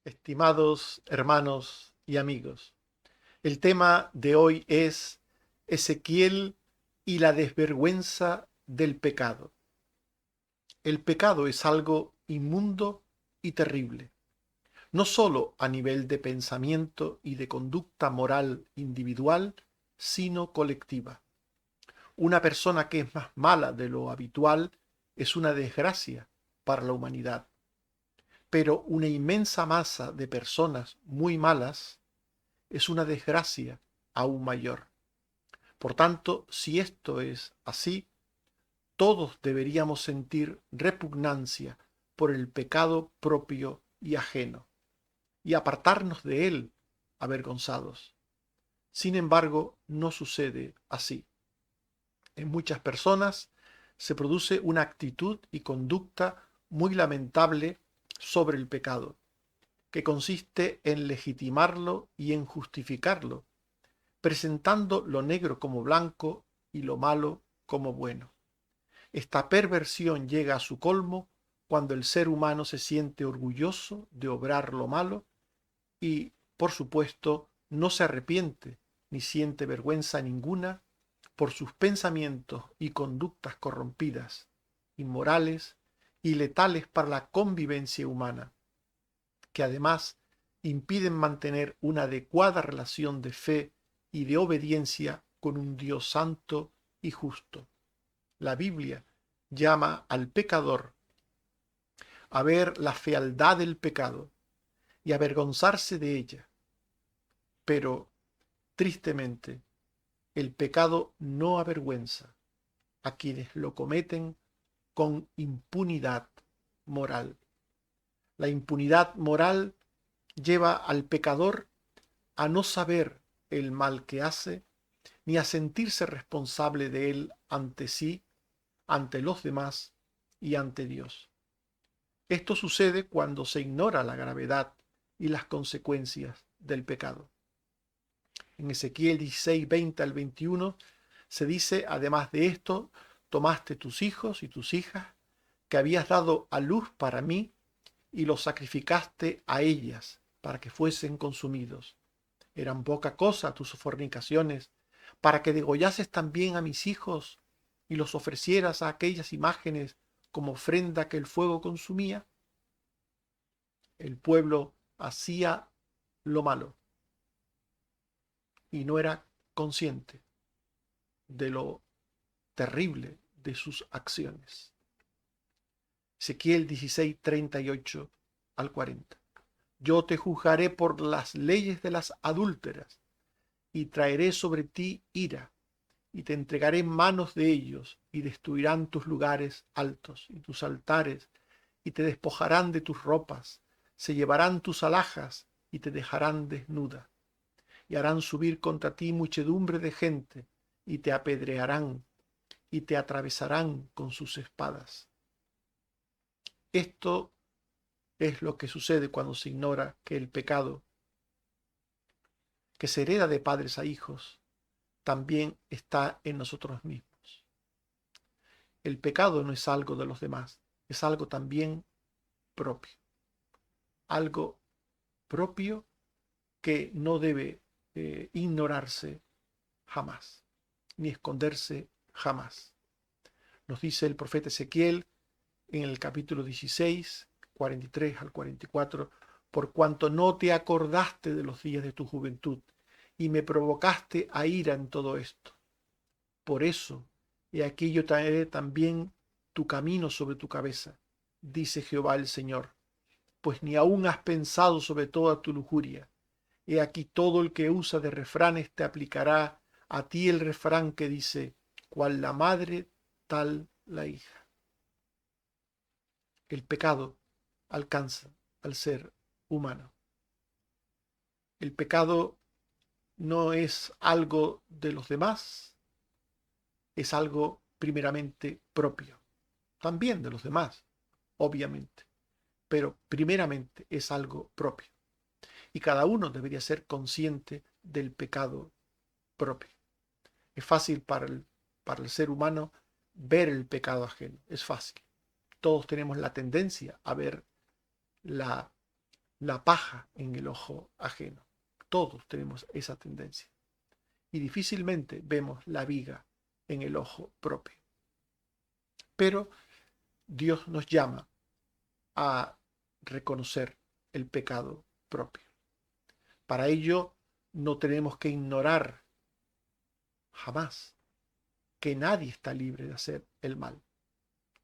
Estimados hermanos y amigos, el tema de hoy es Ezequiel y la desvergüenza del pecado. El pecado es algo inmundo y terrible, no solo a nivel de pensamiento y de conducta moral individual, sino colectiva. Una persona que es más mala de lo habitual es una desgracia para la humanidad, pero una inmensa masa de personas muy malas es una desgracia aún mayor. Por tanto, si esto es así, todos deberíamos sentir repugnancia por el pecado propio y ajeno, y apartarnos de él avergonzados. Sin embargo, no sucede así. En muchas personas se produce una actitud y conducta muy lamentable sobre el pecado, que consiste en legitimarlo y en justificarlo, presentando lo negro como blanco y lo malo como bueno. Esta perversión llega a su colmo cuando el ser humano se siente orgulloso de obrar lo malo y, por supuesto, no se arrepiente ni siente vergüenza ninguna por sus pensamientos y conductas corrompidas, inmorales y letales para la convivencia humana, que además impiden mantener una adecuada relación de fe y de obediencia con un Dios santo y justo. La Biblia llama al pecador a ver la fealdad del pecado y avergonzarse de ella, pero tristemente el pecado no avergüenza a quienes lo cometen con impunidad moral. La impunidad moral lleva al pecador a no saber el mal que hace, ni a sentirse responsable de él ante sí, ante los demás y ante Dios. Esto sucede cuando se ignora la gravedad y las consecuencias del pecado. En Ezequiel 16, 20 al 21 se dice, además de esto, tomaste tus hijos y tus hijas que habías dado a luz para mí y los sacrificaste a ellas para que fuesen consumidos. Eran poca cosa tus fornicaciones, para que degollases también a mis hijos y los ofrecieras a aquellas imágenes como ofrenda que el fuego consumía. El pueblo hacía lo malo y no era consciente de lo terrible de sus acciones. Ezequiel 16, 38 al 40. Yo te juzgaré por las leyes de las adúlteras y traeré sobre ti ira y te entregaré en manos de ellos y destruirán tus lugares altos y tus altares y te despojarán de tus ropas, se llevarán tus alhajas y te dejarán desnuda y harán subir contra ti muchedumbre de gente y te apedrearán y te atravesarán con sus espadas. Esto es lo que sucede cuando se ignora que el pecado, que se hereda de padres a hijos, también está en nosotros mismos. El pecado no es algo de los demás, es algo también propio. Algo propio que no debe ignorarse jamás, ni esconderse jamás. Nos dice el profeta Ezequiel en el capítulo 16, 43 al 44, por cuanto no te acordaste de los días de tu juventud y me provocaste a ira en todo esto. Por eso, he aquí yo traeré también tu camino sobre tu cabeza, dice Jehová el Señor, pues ni aún has pensado sobre toda tu lujuria. He aquí todo el que usa de refranes te aplicará a ti el refrán que dice, cual la madre, tal la hija. El pecado alcanza al ser humano. El pecado no es algo de los demás, es algo primeramente propio, también de los demás, obviamente, pero primeramente es algo propio. Y cada uno debería ser consciente del pecado propio. Es fácil para el ser humano ver el pecado ajeno, es fácil. Todos tenemos la tendencia a ver la la paja en el ojo ajeno. Todos tenemos esa tendencia. Y difícilmente vemos la viga en el ojo propio. Pero Dios nos llama a reconocer el pecado propio. Para ello no tenemos que ignorar jamás que nadie está libre de hacer el mal.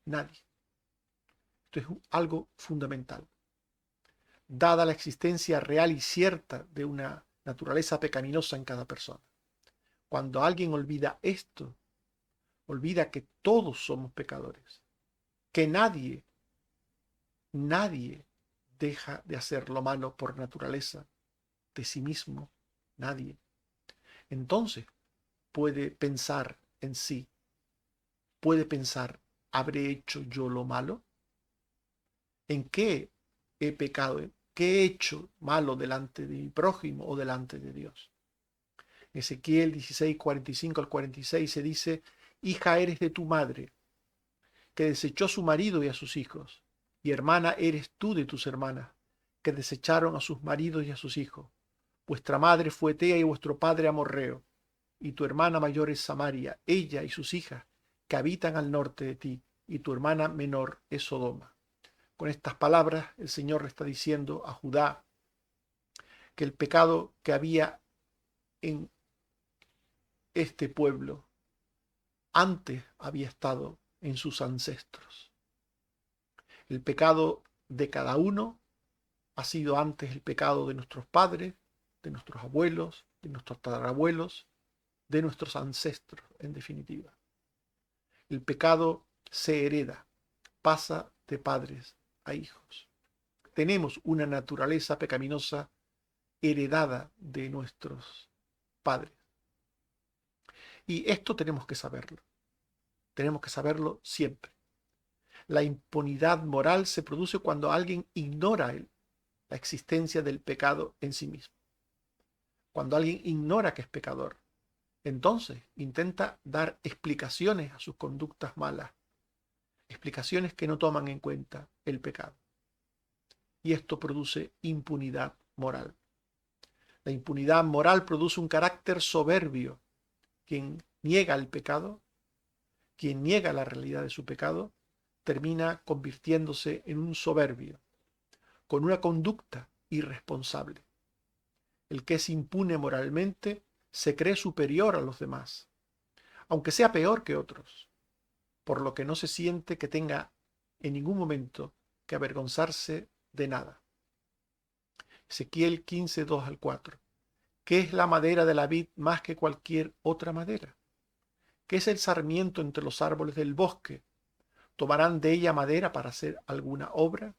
Nadie. Esto es algo fundamental. Dada la existencia real y cierta de una naturaleza pecaminosa en cada persona. Cuando alguien olvida esto, olvida que todos somos pecadores, que nadie deja de hacer lo malo por naturaleza de sí mismo, nadie. Entonces puede pensar en sí, puede pensar, ¿habré hecho yo lo malo? ¿En qué he pecado? ¿Qué he hecho malo delante de mi prójimo o delante de Dios? Ezequiel 16, 45 al 46 se dice, hija eres de tu madre, que desechó a su marido y a sus hijos, y hermana eres tú de tus hermanas, que desecharon a sus maridos y a sus hijos. Vuestra madre fue Etea y vuestro padre Amorreo, y tu hermana mayor es Samaria, ella y sus hijas, que habitan al norte de ti, y tu hermana menor es Sodoma. Con estas palabras el Señor le está diciendo a Judá que el pecado que había en este pueblo antes había estado en sus ancestros. El pecado de cada uno ha sido antes el pecado de nuestros padres, de nuestros abuelos, de nuestros tatarabuelos, de nuestros ancestros, en definitiva. El pecado se hereda, pasa de padres a hijos. Tenemos una naturaleza pecaminosa heredada de nuestros padres. Y esto tenemos que saberlo siempre. La impunidad moral se produce cuando alguien ignora la existencia del pecado en sí mismo. Cuando alguien ignora que es pecador, entonces intenta dar explicaciones a sus conductas malas, explicaciones que no toman en cuenta el pecado. Y esto produce impunidad moral. La impunidad moral produce un carácter soberbio. Quien niega el pecado, quien niega la realidad de su pecado, termina convirtiéndose en un soberbio, con una conducta irresponsable. El que es impune moralmente se cree superior a los demás, aunque sea peor que otros, por lo que no se siente que tenga en ningún momento que avergonzarse de nada. Ezequiel 15, 2 al 4. ¿Qué es la madera de la vid más que cualquier otra madera? ¿Qué es el sarmiento entre los árboles del bosque? ¿Tomarán de ella madera para hacer alguna obra?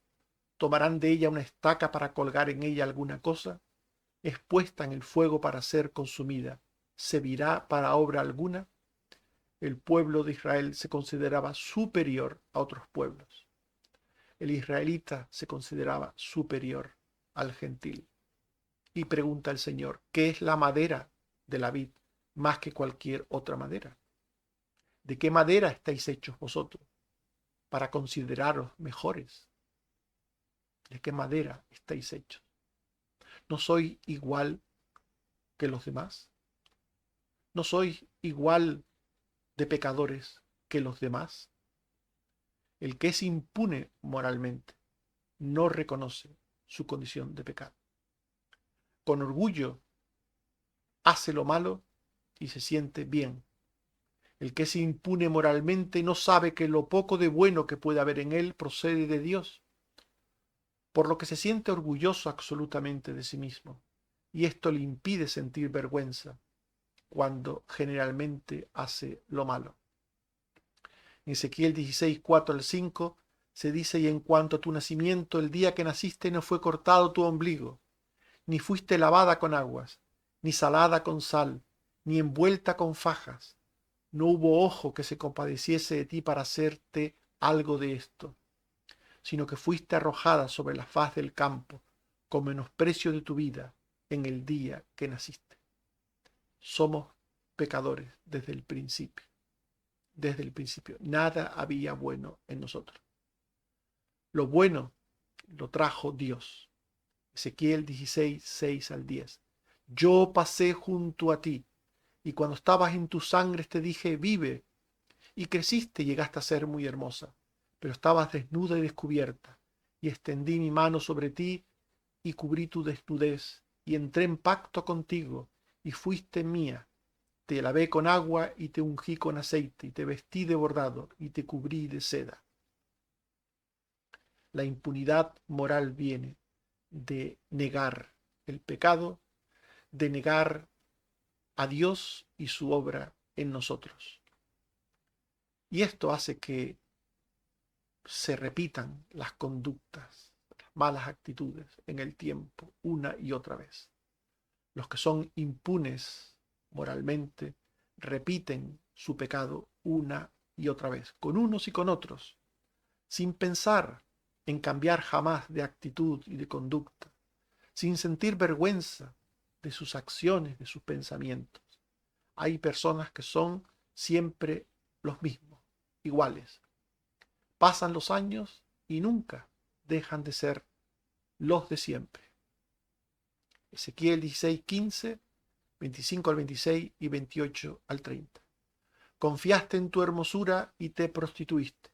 ¿Tomarán de ella una estaca para colgar en ella alguna cosa? Es puesta en el fuego para ser consumida. ¿Servirá para obra alguna? El pueblo de Israel se consideraba superior a otros pueblos. El israelita se consideraba superior al gentil. Y pregunta el Señor, ¿qué es la madera de la vid más que cualquier otra madera? ¿De qué madera estáis hechos vosotros para consideraros mejores? ¿De qué madera estáis hechos? ¿No sois igual que los demás? ¿No sois igual de pecadores que los demás? El que es impune moralmente no reconoce su condición de pecado. Con orgullo hace lo malo y se siente bien. El que es impune moralmente no sabe que lo poco de bueno que puede haber en él procede de Dios, por lo que se siente orgulloso absolutamente de sí mismo, y esto le impide sentir vergüenza cuando generalmente hace lo malo. En Ezequiel 16, 4 al 5 se dice, y en cuanto a tu nacimiento, el día que naciste no fue cortado tu ombligo, ni fuiste lavada con aguas, ni salada con sal, ni envuelta con fajas. No hubo ojo que se compadeciese de ti para hacerte algo de esto, sino que fuiste arrojada sobre la faz del campo, con menosprecio de tu vida, en el día que naciste. Somos pecadores desde el principio. Desde el principio. Nada había bueno en nosotros. Lo bueno lo trajo Dios. Ezequiel 16, 6 al 10. Yo pasé junto a ti, y cuando estabas en tus sangres te dije, vive, y creciste y llegaste a ser muy hermosa, pero estabas desnuda y descubierta, y extendí mi mano sobre ti y cubrí tu desnudez, y entré en pacto contigo, y fuiste mía. Te lavé con agua y te ungí con aceite, y te vestí de bordado, y te cubrí de seda. La impunidad moral viene de negar el pecado, de negar a Dios y su obra en nosotros. Y esto hace que se repitan las conductas, las malas actitudes en el tiempo, una y otra vez. Los que son impunes moralmente repiten su pecado una y otra vez, con unos y con otros, sin pensar en cambiar jamás de actitud y de conducta, sin sentir vergüenza de sus acciones, de sus pensamientos. Hay personas que son siempre los mismos, iguales. Pasan los años y nunca dejan de ser los de siempre. Ezequiel 16, 15, 25 al 26 y 28 al 30. Confiaste en tu hermosura y te prostituiste.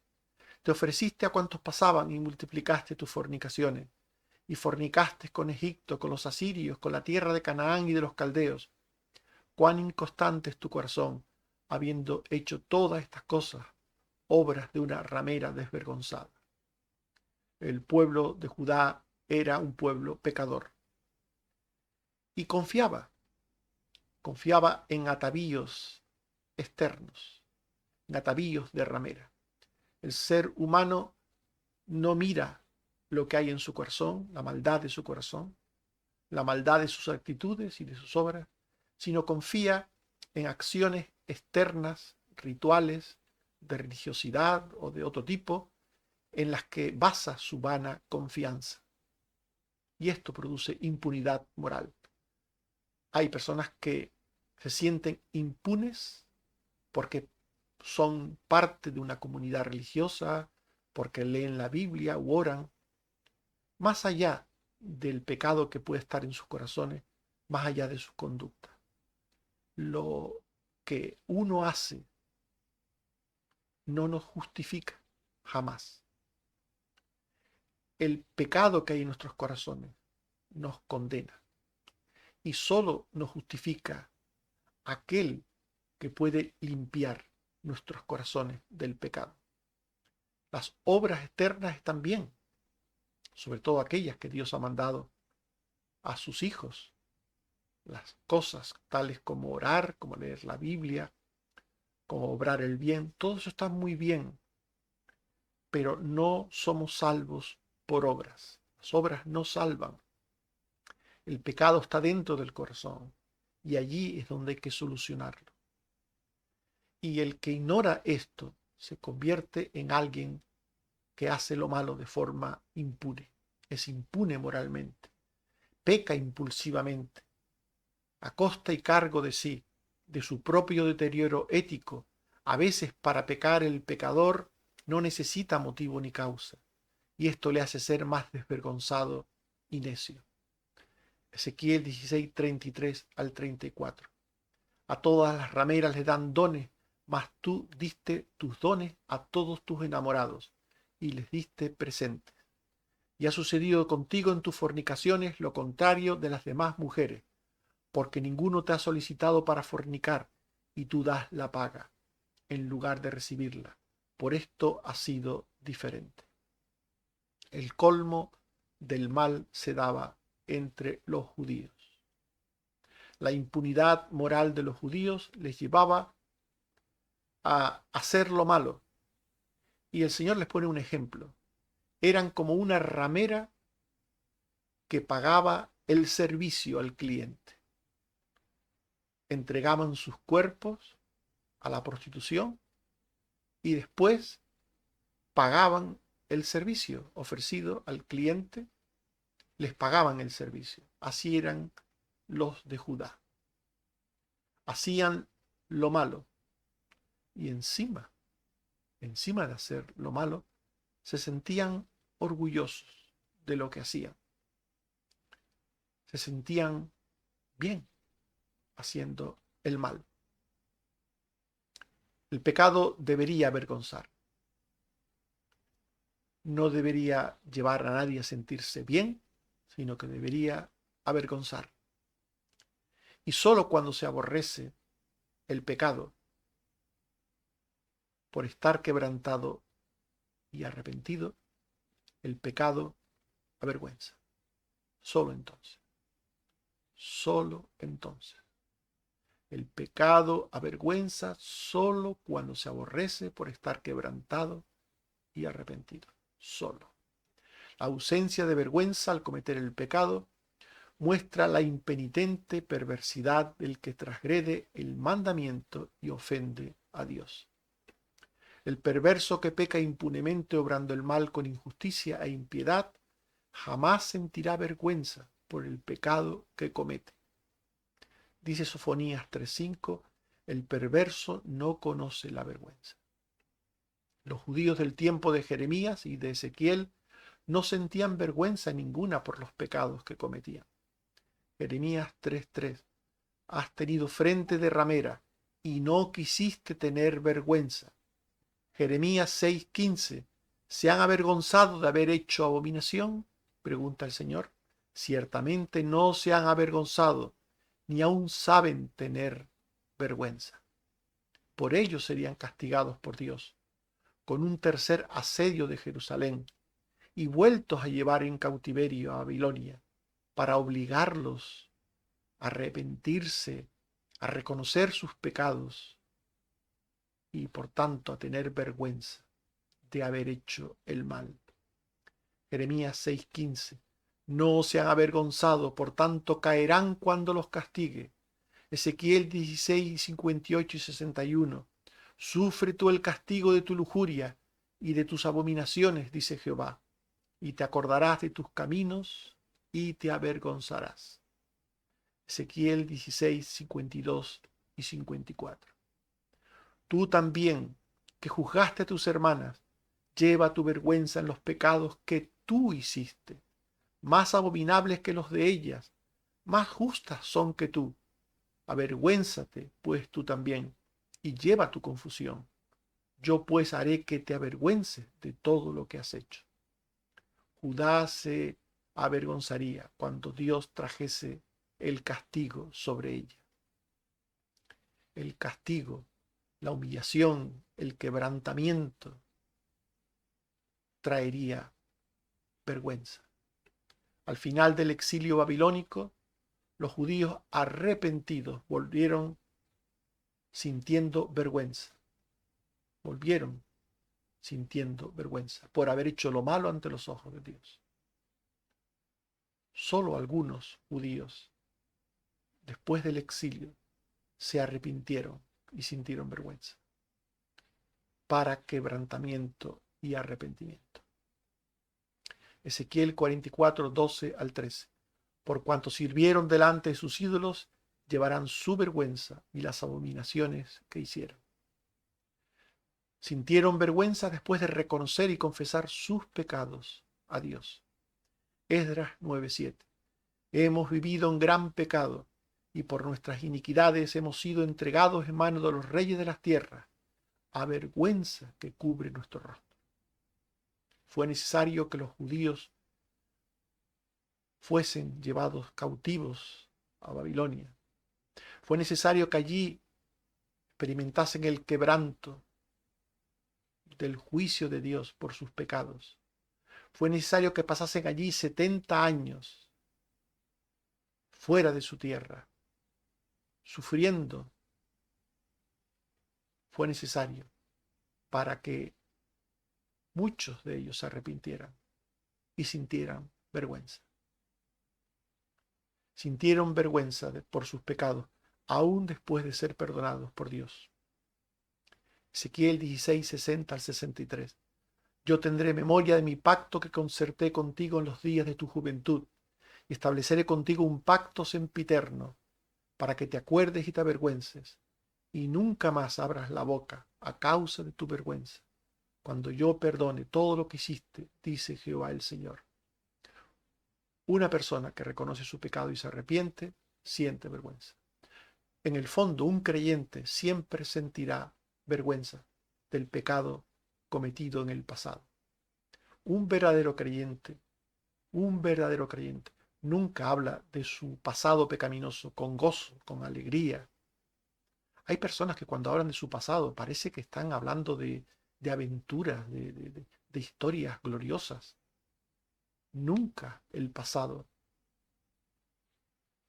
Te ofreciste a cuantos pasaban y multiplicaste tus fornicaciones. Y fornicaste con Egipto, con los asirios, con la tierra de Canaán y de los caldeos. Cuán inconstante es tu corazón, habiendo hecho todas estas cosas, obras de una ramera desvergonzada. El pueblo de Judá era un pueblo pecador. Y confiaba en atavíos externos, en atavíos de ramera. El ser humano no mira lo que hay en su corazón, la maldad de su corazón, la maldad de sus actitudes y de sus obras, sino confía en acciones externas, rituales, de religiosidad o de otro tipo, en las que basa su vana confianza. Y esto produce impunidad moral. Hay personas que se sienten impunes porque son parte de una comunidad religiosa, porque leen la Biblia u oran, más allá del pecado que puede estar en sus corazones, más allá de sus conductas. Lo que uno hace no nos justifica jamás. El pecado que hay en nuestros corazones nos condena y solo nos justifica aquel que puede limpiar nuestros corazones del pecado. Las obras externas están bien, sobre todo aquellas que Dios ha mandado a sus hijos. Las cosas tales como orar, como leer la Biblia, como obrar el bien, todo eso está muy bien, pero no somos salvos por obras. Las obras no salvan. El pecado está dentro del corazón y allí es donde hay que solucionarlo. Y el que ignora esto se convierte en alguien que hace lo malo de forma impune. Es impune moralmente. Peca impulsivamente, a costa y cargo de sí, de su propio deterioro ético. A veces para pecar el pecador no necesita motivo ni causa, y esto le hace ser más desvergonzado y necio. Ezequiel 16, 33 al 34. A todas las rameras les dan dones, mas tú diste tus dones a todos tus enamorados, y les diste presentes. Y ha sucedido contigo en tus fornicaciones lo contrario de las demás mujeres, porque ninguno te ha solicitado para fornicar, y tú das la paga, en lugar de recibirla. Por esto ha sido diferente. El colmo del mal se daba entre los judíos. La impunidad moral de los judíos les llevaba a hacer lo malo. Y el Señor les pone un ejemplo. Eran como una ramera que pagaba el servicio al cliente. Entregaban sus cuerpos a la prostitución y después pagaban el servicio ofrecido al cliente, les pagaban el servicio. Así eran los de Judá. Hacían lo malo y encima de hacer lo malo, se sentían orgullosos de lo que hacían. se sentían bien haciendo el mal. El pecado debería avergonzar. No debería llevar a nadie a sentirse bien, sino que debería avergonzar. Y sólo cuando se aborrece el pecado por estar quebrantado y arrepentido, el pecado avergüenza. Solo entonces. Solo entonces. El pecado avergüenza solo cuando se aborrece por estar quebrantado y arrepentido. Solo. La ausencia de vergüenza al cometer el pecado muestra la impenitente perversidad del que transgrede el mandamiento y ofende a Dios. El perverso que peca impunemente obrando el mal con injusticia e impiedad jamás sentirá vergüenza por el pecado que comete. Dice Sofonías 3:5, el perverso no conoce la vergüenza. Los judíos del tiempo de Jeremías y de Ezequiel no sentían vergüenza ninguna por los pecados que cometían. Jeremías 3:3, has tenido frente de ramera y no quisiste tener vergüenza. Jeremías 6:15, ¿se han avergonzado de haber hecho abominación? Pregunta el Señor. Ciertamente no se han avergonzado, ni aún saben tener vergüenza. Por ello serían castigados por Dios, con un tercer asedio de Jerusalén, y vueltos a llevar en cautiverio a Babilonia, para obligarlos a arrepentirse, a reconocer sus pecados, y por tanto a tener vergüenza de haber hecho el mal. Jeremías 6:15. No se han avergonzado, por tanto caerán cuando los castigue. Ezequiel 16:58 y 61. Sufre tú el castigo de tu lujuria y de tus abominaciones, dice Jehová, y te acordarás de tus caminos y te avergonzarás. Ezequiel 16:52 y 54. Tú también, que juzgaste a tus hermanas, lleva tu vergüenza en los pecados que tú hiciste, más abominables que los de ellas, más justas son que tú. Avergüénzate, pues tú también, y lleva tu confusión. Yo pues haré que te avergüences de todo lo que has hecho. Judá se avergonzaría cuando Dios trajese el castigo sobre ella. El castigo, la humillación, el quebrantamiento traería vergüenza. Al final del exilio babilónico, los judíos arrepentidos volvieron sintiendo vergüenza. Volvieron sintiendo vergüenza por haber hecho lo malo ante los ojos de Dios. Solo algunos judíos, después del exilio, se arrepintieron y sintieron vergüenza para quebrantamiento y arrepentimiento. Ezequiel 44, 12 al 13. Por cuanto sirvieron delante de sus ídolos, llevarán su vergüenza y las abominaciones que hicieron. Sintieron vergüenza después de reconocer y confesar sus pecados a Dios. Esdras 9:7. Hemos vivido en gran pecado, y por nuestras iniquidades hemos sido entregados en manos de los reyes de las tierras, a vergüenza que cubre nuestro rostro. Fue necesario que los judíos fuesen llevados cautivos a Babilonia. Fue necesario que allí experimentasen el quebranto del juicio de Dios por sus pecados. Fue necesario que pasasen allí 70 años fuera de su tierra, sufriendo. Fue necesario para que muchos de ellos se arrepintieran y sintieran vergüenza. Sintieron vergüenza por sus pecados, aún después de ser perdonados por Dios. Ezequiel 16, 60 al 63. Yo tendré memoria de mi pacto que concerté contigo en los días de tu juventud, y estableceré contigo un pacto sempiterno, para que te acuerdes y te avergüences, y nunca más abras la boca a causa de tu vergüenza, cuando yo perdone todo lo que hiciste, dice Jehová el Señor. Una persona que reconoce su pecado y se arrepiente, siente vergüenza. En el fondo, un creyente siempre sentirá vergüenza del pecado cometido en el pasado. Un verdadero creyente, un verdadero creyente, nunca habla de su pasado pecaminoso con gozo, con alegría. Hay personas que cuando hablan de su pasado parece que están hablando de aventuras, de historias gloriosas. Nunca el pasado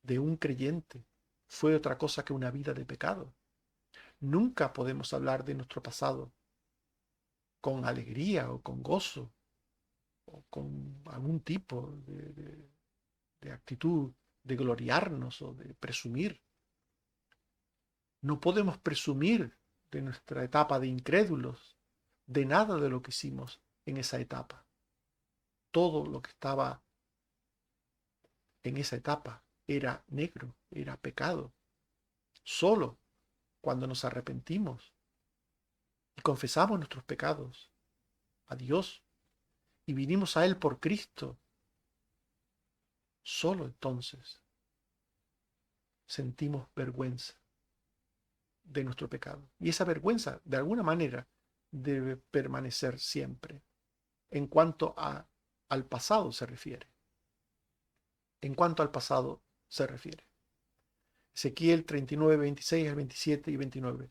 de un creyente fue otra cosa que una vida de pecado. Nunca podemos hablar de nuestro pasado con alegría o con gozo o con algún tipo de actitud de gloriarnos o de presumir. No podemos presumir de nuestra etapa de incrédulos, de nada de lo que hicimos en esa etapa. Todo lo que estaba en esa etapa era negro, era pecado. Solo cuando nos arrepentimos y confesamos nuestros pecados a Dios y vinimos a Él por Cristo, solo entonces sentimos vergüenza de nuestro pecado. Y esa vergüenza, de alguna manera, debe permanecer siempre, en cuanto al pasado se refiere. En cuanto al pasado se refiere. Ezequiel 39, 26 al 27 y 29.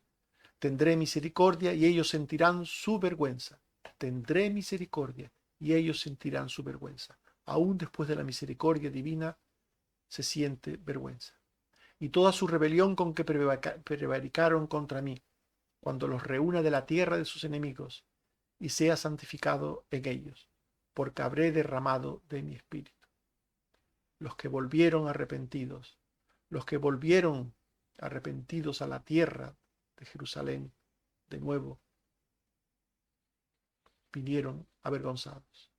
Tendré misericordia y ellos sentirán su vergüenza. Tendré misericordia y ellos sentirán su vergüenza. Aún después de la misericordia divina se siente vergüenza. Y toda su rebelión con que prevaricaron contra mí, cuando los reúna de la tierra de sus enemigos, y sea santificado en ellos, porque habré derramado de mi espíritu. Los que volvieron arrepentidos, los que volvieron arrepentidos a la tierra de Jerusalén, de nuevo, vinieron avergonzados.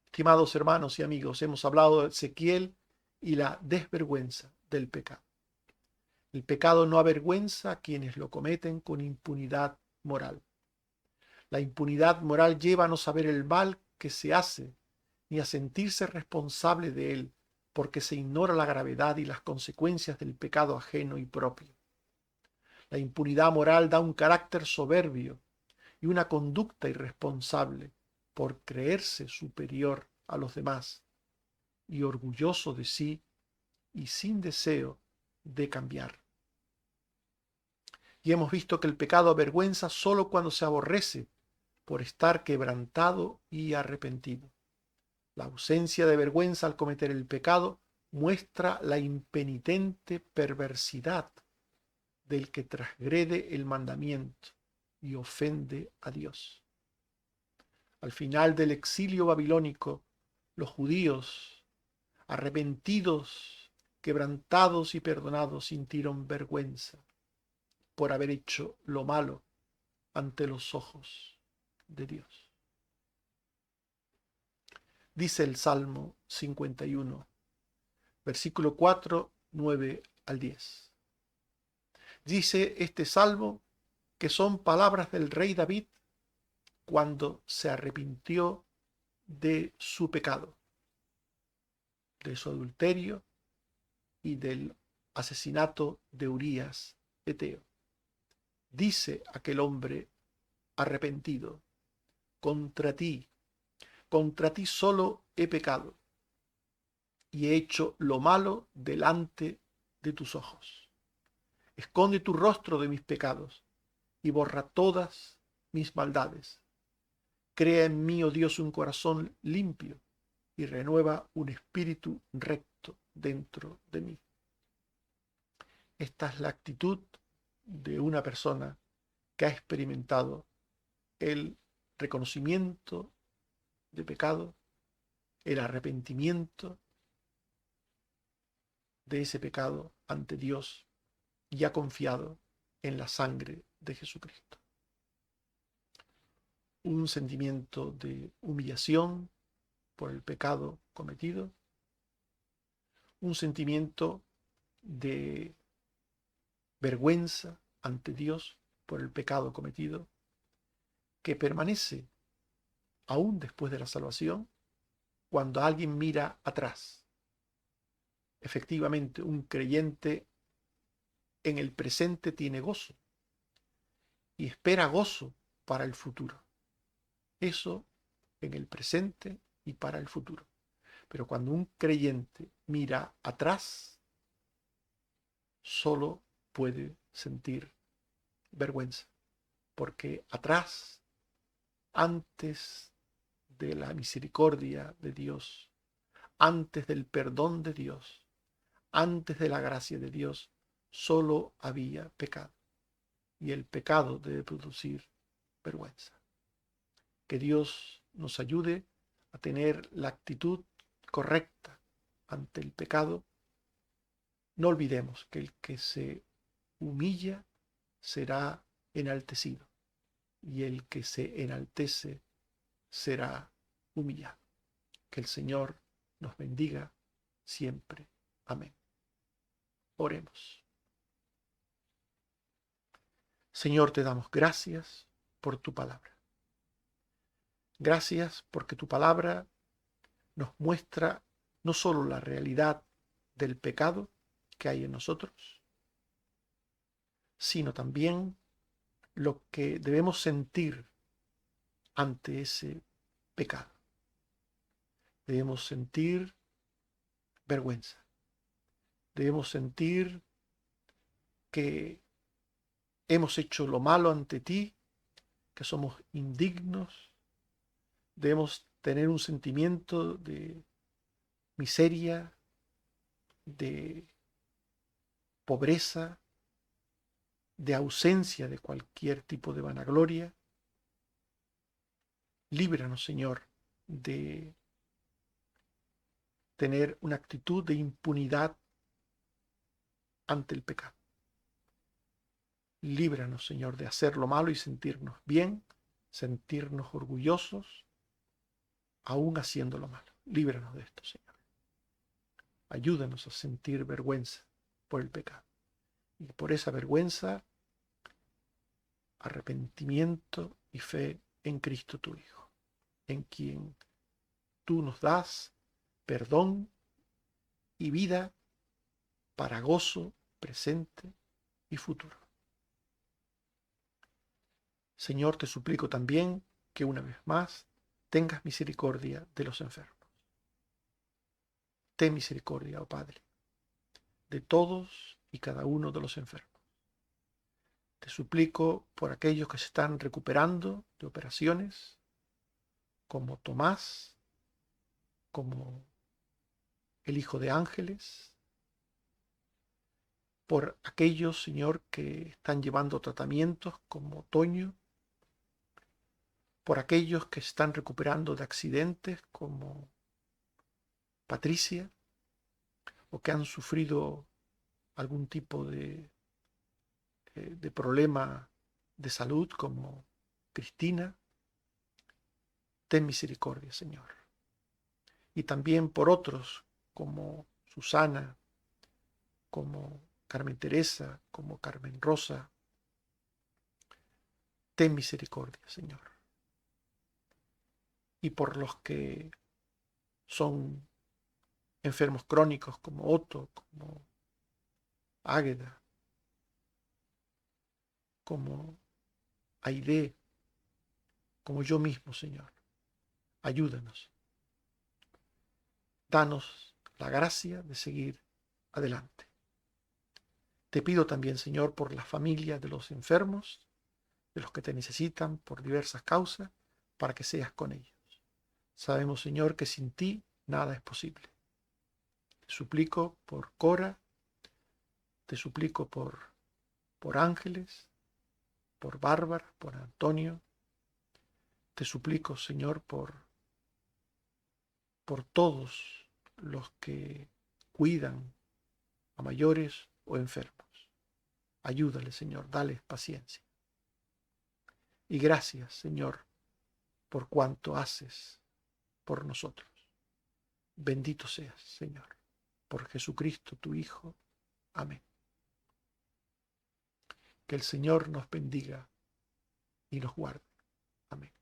Estimados hermanos y amigos, hemos hablado de Ezequiel y la desvergüenza del pecado. El pecado no avergüenza a quienes lo cometen con impunidad moral. La impunidad moral lleva a no saber el mal que se hace, ni a sentirse responsable de él, porque se ignora la gravedad y las consecuencias del pecado ajeno y propio. La impunidad moral da un carácter soberbio y una conducta irresponsable por creerse superior a los demás y orgulloso de sí y sin deseo de cambiar. Y hemos visto que el pecado avergüenza solo cuando se aborrece por estar quebrantado y arrepentido. La ausencia de vergüenza al cometer el pecado muestra la impenitente perversidad del que transgrede el mandamiento y ofende a Dios. Al final del exilio babilónico, los judíos, arrepentidos, quebrantados y perdonados, sintieron vergüenza por haber hecho lo malo ante los ojos de Dios. Dice el Salmo 51, versículo 4, 9 al 10. Dice este salmo que son palabras del rey David cuando se arrepintió de su pecado, de su adulterio y del asesinato de Urías Eteo. Dice aquel hombre arrepentido: contra ti solo he pecado y he hecho lo malo delante de tus ojos. Esconde tu rostro de mis pecados y borra todas mis maldades. Crea en mí, oh Dios, un corazón limpio y renueva un espíritu recto dentro de mí. Esta es la actitud de una persona que ha experimentado el reconocimiento de pecado, el arrepentimiento de ese pecado ante Dios y ha confiado en la sangre de Jesucristo. Un sentimiento de humillación por el pecado cometido, un sentimiento de vergüenza ante Dios por el pecado cometido, que permanece aún después de la salvación cuando alguien mira atrás. Efectivamente, un creyente en el presente tiene gozo y espera gozo para el futuro. Eso en el presente y para el futuro. Pero cuando un creyente mira atrás, solo puede sentir vergüenza, porque atrás, antes de la misericordia de Dios, antes del perdón de Dios, antes de la gracia de Dios, solo había pecado. Y el pecado debe producir vergüenza. Que Dios nos ayude a tener la actitud correcta ante el pecado. No olvidemos que el que se humilla será enaltecido y el que se enaltece será humillado. Que el Señor nos bendiga siempre. Amén. Oremos. Señor, te damos gracias por tu palabra. Gracias porque tu palabra nos muestra no solo la realidad del pecado que hay en nosotros, sino también lo que debemos sentir ante ese pecado. Debemos sentir vergüenza. Debemos sentir que hemos hecho lo malo ante ti, que somos indignos. Debemos tener un sentimiento de miseria, de pobreza, de ausencia de cualquier tipo de vanagloria. Líbranos, Señor, de tener una actitud de impunidad ante el pecado. Líbranos, Señor, de hacer lo malo y sentirnos bien, sentirnos orgullosos, aún haciendo lo malo. Líbranos de esto, Señor. Ayúdanos a sentir vergüenza por el pecado. Y por esa vergüenza, arrepentimiento y fe en Cristo tu Hijo, en quien tú nos das perdón y vida para gozo presente y futuro. Señor, te suplico también que una vez más tengas misericordia de los enfermos. Ten misericordia, oh Padre, de todos y cada uno de los enfermos. Te suplico por aquellos que se están recuperando de operaciones, como Tomás, como el hijo de Ángeles, por aquellos, Señor, que están llevando tratamientos, como Toño, por aquellos que se están recuperando de accidentes, como Patricia, o que han sufrido algún tipo de problema de salud, como Cristina. Ten misericordia, Señor. Y también por otros, como Susana, como Carmen Teresa, como Carmen Rosa. Ten misericordia, Señor. Y por los que son enfermos crónicos, como Otto, como Águeda, como Aide, como yo mismo, Señor. Ayúdanos. Danos la gracia de seguir adelante. Te pido también, Señor, por las familias de los enfermos, de los que te necesitan por diversas causas, para que seas con ellos. Sabemos, Señor, que sin ti nada es posible. Te suplico por Cora, te suplico por Ángeles, por Bárbara, por Antonio. Te suplico, Señor, por todos los que cuidan a mayores o enfermos. Ayúdale, Señor, dale paciencia. Y gracias, Señor, por cuanto haces por nosotros. Bendito seas, Señor, por Jesucristo, tu Hijo. Amén. Que el Señor nos bendiga y nos guarde. Amén.